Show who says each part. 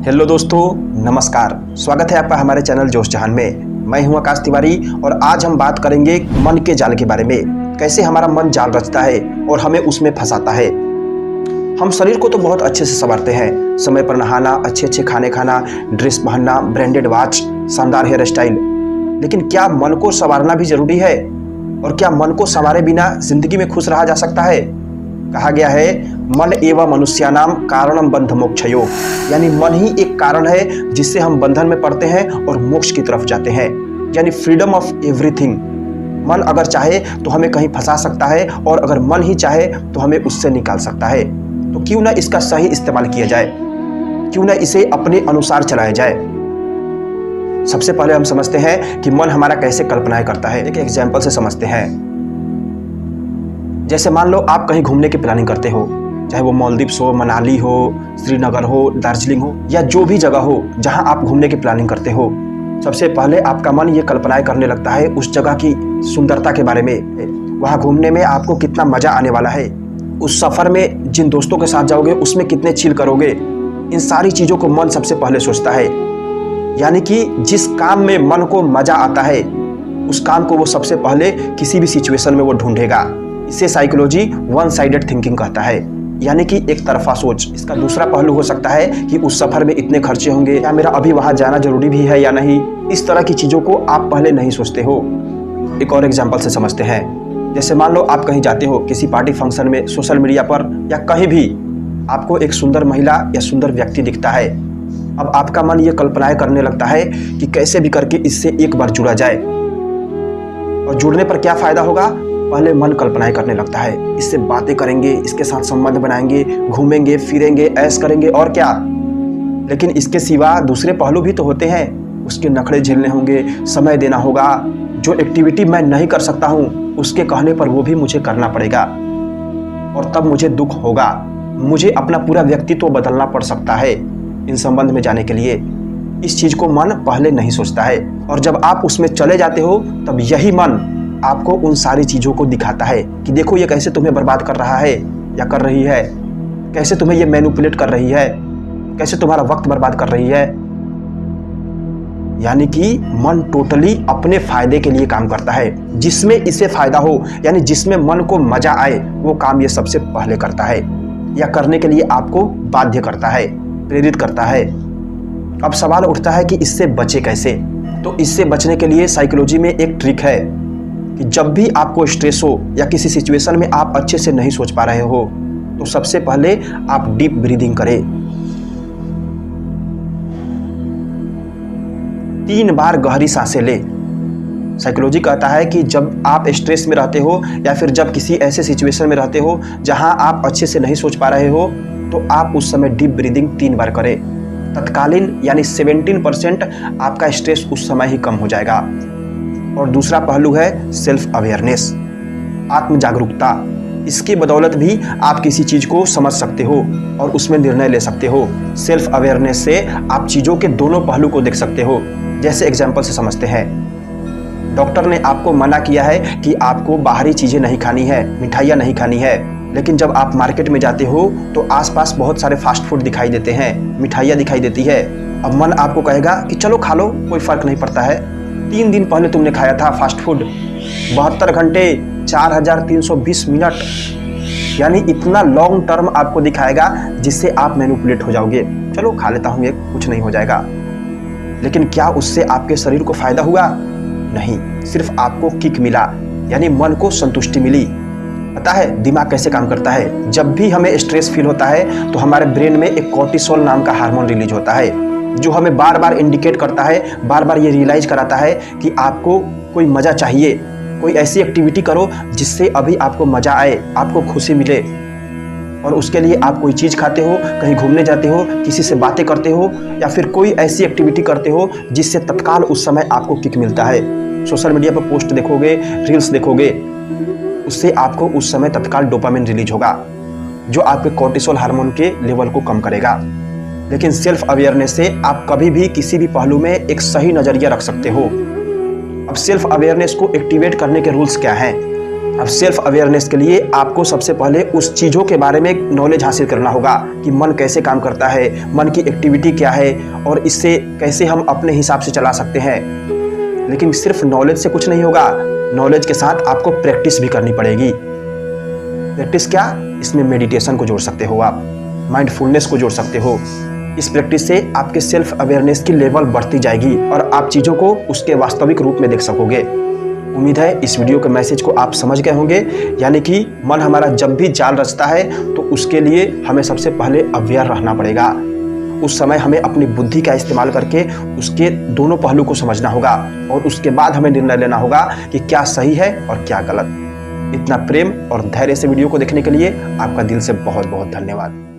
Speaker 1: Hello दोस्तों, नमस्कार। स्वागत है आपका हमारे चैनल जोश जहान में। मैं हूं आकाश तिवारी और आज हम बात करेंगे मन के जाल के बारे में। कैसे हमारा मन जाल रचता है और हमें उसमें फंसाता है। हम शरीर को तो बहुत अच्छे से संवारते हैं, समय पर नहाना, अच्छे अच्छे खाने खाना, ड्रेस पहनना, ब्रांडेड वॉच, शानदार हेयर स्टाइल। लेकिन क्या मन को संवारना भी जरूरी है? और क्या मन को संवारे बिना जिंदगी में खुश रहा जा सकता है? कहा गया है, मन एवं मनुष्यानाम कारणम बंध मोक्षयो, यानी मन ही एक कारण है जिससे हम बंधन में पड़ते हैं और मोक्ष की तरफ जाते हैं, यानी फ्रीडम ऑफ एवरीथिंग। मन अगर चाहे तो हमें कहीं फंसा सकता है और अगर मन ही चाहे तो हमें उससे निकाल सकता है। तो क्यों ना इसका सही इस्तेमाल किया जाए, क्यों ना इसे अपने अनुसार चलाया जाए। सबसे पहले हम समझते हैं कि मन हमारा कैसे कल्पनाएं करता है। एक एग्जाम्पल से समझते हैं। जैसे मान लो आप कहीं घूमने की प्लानिंग करते हो, चाहे वो मालदीव्स हो, मनाली हो, श्रीनगर हो, दार्जिलिंग हो, या जो भी जगह हो जहां आप घूमने की प्लानिंग करते हो। सबसे पहले आपका मन ये कल्पनाएं करने लगता है उस जगह की सुंदरता के बारे में, वहां घूमने में आपको कितना मजा आने वाला है, उस सफर में जिन दोस्तों के साथ जाओगे उसमें कितने चिल करोगे। इन सारी चीजों को मन सबसे पहले सोचता है। यानी कि जिस काम में मन को मजा आता है उस काम को वो सबसे पहले किसी भी सिचुएशन में वो ढूंढेगा। इसे साइकोलॉजी वन साइडेड थिंकिंग कहता है, यानी कि एक तरफा सोच। इसका दूसरा पहलू हो सकता है कि उस सफर में इतने खर्चे होंगे, या मेरा अभी वहां जाना जरूरी भी है या नहीं। इस तरह की चीजों को आप पहले नहीं सोचते हो। एक और एग्जांपल से समझते हैं। जैसे मान लो आप कहीं जाते हो किसी पार्टी फंक्शन में, सोशल मीडिया पर या कहीं भी आपको एक सुंदर महिला या सुंदर व्यक्ति दिखता है। अब आपका मन ये कल्पनाएं करने लगता है कि कैसे भी करके इससे एक बार जुड़ा जाए। और जुड़ने पर क्या फायदा होगा? पहले मन कल्पनाएं करने लगता है, इससे बातें करेंगे, इसके साथ संबंध बनाएंगे, घूमेंगे फिरेंगे, ऐश करेंगे और क्या। लेकिन इसके सिवा दूसरे पहलू भी तो होते हैं। उसके नखरे झेलने होंगे, समय देना होगा। जो एक्टिविटी मैं नहीं कर सकता हूँ उसके कहने पर वो भी मुझे करना पड़ेगा और तब मुझे दुख होगा। मुझे अपना पूरा व्यक्तित्व बदलना पड़ सकता है इन संबंध में जाने के लिए। इस चीज को मन पहले नहीं सोचता है, और जब आप उसमें चले जाते हो तब यही मन आपको उन सारी चीजों को दिखाता है कि देखो ये कैसे तुम्हें बर्बाद कर रहा है या कर रही है, कैसे तुम्हें ये मैनिपुलेट कर रही है, कैसे तुम्हारा वक्त बर्बाद कर रही है। यानी कि मन टोटली अपने फायदे के लिए काम करता है। जिसमें इसे फायदा हो, यानी जिसमें मन को मजा आए, वो काम ये सबसे पहले करता है या करने के लिए आपको बाध्य करता है, प्रेरित करता है। अब सवाल उठता है कि इससे बचे कैसे। तो इससे बचने के लिए साइकोलॉजी में एक ट्रिक है कि जब भी आपको स्ट्रेस हो या किसी सिचुएशन में आप अच्छे से नहीं सोच पा रहे हो तो सबसे पहले आप डीप ब्रीदिंग करें। 3 बार गहरी सांसें ले। साइकोलॉजी कहता है कि जब आप स्ट्रेस में रहते हो या फिर जब किसी ऐसे सिचुएशन में रहते हो जहां आप अच्छे से नहीं सोच पा रहे हो तो आप उस समय डीप ब्रीदिंग 3 बार करें। तत्कालीन यानी 17% आपका स्ट्रेस उस समय ही कम हो जाएगा। और दूसरा पहलू है सेल्फ अवेयरनेस, आत्म जागरूकता। इसकी बदौलत भी आप किसी चीज को समझ सकते हो और उसमें निर्णय ले सकते हो। सेल्फ अवेयरनेस से आप चीजों के दोनों पहलू को देख सकते हो। जैसे एग्जाम्पल से समझते हैं। डॉक्टर ने आपको मना किया है कि आपको बाहरी चीजें नहीं खानी है, मिठाइयाँ नहीं खानी है, लेकिन जब आप मार्केट में जाते हो तो आसपास बहुत सारे फास्ट फूड दिखाई देते हैं, मिठाइयाँ दिखाई देती है। अब मन आपको कहेगा कि चलो खा लो, कोई फर्क नहीं पड़ता है। 3 दिन पहले तुमने खाया था फास्ट फूड, 72 घंटे 4320 मिनट, यानी इतना लॉन्ग टर्म आपको दिखाएगा जिससे आप मैनिपुलेट हो जाओगे। चलो खा लेता हूँ, ये कुछ नहीं हो जाएगा। लेकिन क्या उससे आपके शरीर को फायदा हुआ? नहीं, सिर्फ आपको किक मिला, यानी मन को संतुष्टि मिली। पता है दिमाग कैसे काम करता है? जब भी हमें स्ट्रेस फील होता है तो हमारे ब्रेन में एक कॉर्टिसोल नाम का हार्मोन रिलीज होता है जो हमें बार बार इंडिकेट करता है, बार बार ये रियलाइज कराता है कि आपको कोई मजा चाहिए, कोई ऐसी एक्टिविटी करो जिससे अभी आपको मजा आए, आपको खुशी मिले। और उसके लिए आप कोई चीज़ खाते हो, कहीं घूमने जाते हो, किसी से बातें करते हो या फिर कोई ऐसी एक्टिविटी करते हो जिससे तत्काल उस समय आपको किक मिलता है। सोशल मीडिया पर पोस्ट देखोगे, रील्स देखोगे, उससे आपको उस समय तत्काल डोपामिन रिलीज होगा जो आपके कॉर्टिसोल हार्मोन के लेवल को कम करेगा। लेकिन सेल्फ अवेयरनेस से आप कभी भी किसी भी पहलू में एक सही नजरिया रख सकते हो। अब सेल्फ अवेयरनेस को एक्टिवेट करने के रूल्स क्या हैं? अब सेल्फ अवेयरनेस के लिए आपको सबसे पहले उस चीज़ों के बारे में नॉलेज हासिल करना होगा कि मन कैसे काम करता है, मन की एक्टिविटी क्या है और इससे कैसे हम अपने हिसाब से चला सकते हैं। लेकिन सिर्फ नॉलेज से कुछ नहीं होगा, नॉलेज के साथ आपको प्रैक्टिस भी करनी पड़ेगी। प्रैक्टिस क्या? इसमें मेडिटेशन को जोड़ सकते हो, आप माइंडफुलनेस को जोड़ सकते हो। इस प्रैक्टिस से आपके सेल्फ अवेयरनेस की लेवल बढ़ती जाएगी और आप चीज़ों को उसके वास्तविक रूप में देख सकोगे। उम्मीद है इस वीडियो के मैसेज को आप समझ गए होंगे। यानी कि मन हमारा जब भी जाल रचता है तो उसके लिए हमें सबसे पहले अवेयर रहना पड़ेगा। उस समय हमें अपनी बुद्धि का इस्तेमाल करके उसके दोनों पहलू को समझना होगा और उसके बाद हमें निर्णय लेना होगा कि क्या सही है और क्या गलत। इतना प्रेम और धैर्य से वीडियो को देखने के लिए आपका दिल से बहुत बहुत धन्यवाद।